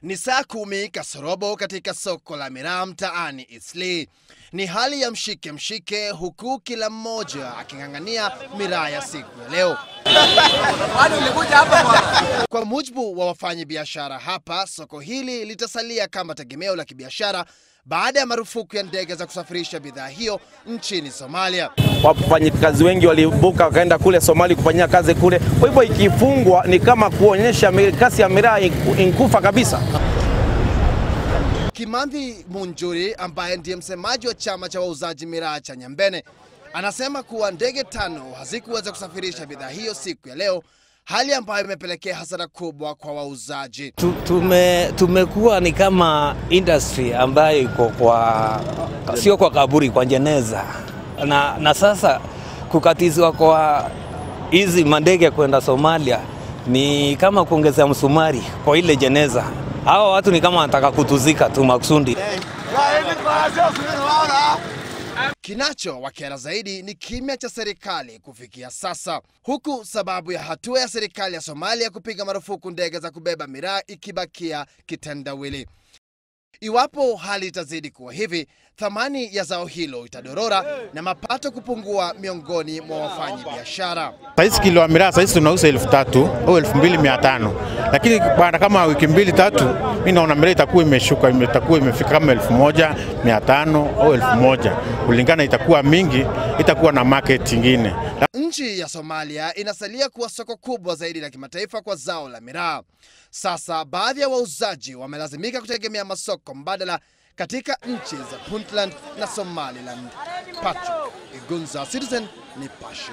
Ni saa 10 kasorobo katika soko la miraa mtaani Eastleigh. Ni hali ya mshike mshike, huku kila mmoja aking'ang'ania miraa ya siku ya leo. Kwa mujibu wa wafanyabiashara hapa, soko hili litasalia kama tegemeo la kibiashara baada ya marufuku ya ndege za kusafirisha bidhaa hiyo nchini Somalia. Wafanyikazi wengi walibuka wakaenda kule Somalia kufanyia kazi kule. Kwa hivyo ikifungwa ni kama kuonyesha kasi ya miraa inkufa kabisa. Kimanthi Munjuri, ambaye ndiye msemaji wa chama cha wauzaji miraa cha Nyambene, anasema kuwa ndege 5 hazikuweza kusafirisha bidhaa hiyo siku ya leo, hali ambayo imepelekea hasara kubwa kwa wauzaji. Tumekuwa ni kama industry ambayo iko sio kwa kaburi, kwa jeneza. Na sasa kukatizwa kwa hizi mandege kwenda Somalia ni kama kuongeza msumari kwa ile jeneza. Hao watu ni kama wanataka kutuzika tu makusudi. Kinacho wakera zaidi ni kimya cha serikali kufikia sasa, huku sababu ya hatua ya serikali ya Somalia kupiga marufuku ndege za kubeba miraa ikibakia kitendawili. Iwapo hali itazidi kuwa hivi, thamani ya zao hilo itadorora na mapato kupungua miongoni mwa wafanyabiashara. Saizi kilo ya miraa saizi tunauza 3,000 au 2,500. Lakini baada kama wiki 2-3 mimi naona miraa itakuwa imeshuka, itakuwa imefika kama 1,500 au 1,000. Kulingana itakuwa mingi, itakuwa na market nyingine. Nchi ya Somalia inasalia kuwa soko kubwa zaidi la kimataifa kwa zao la miraa. Sasa baadhi ya wauzaji wamelazimika kutegemea masoko mbadala katika nchi za Puntland na Somaliland. Patrick Igunza, Citizen Nipashe.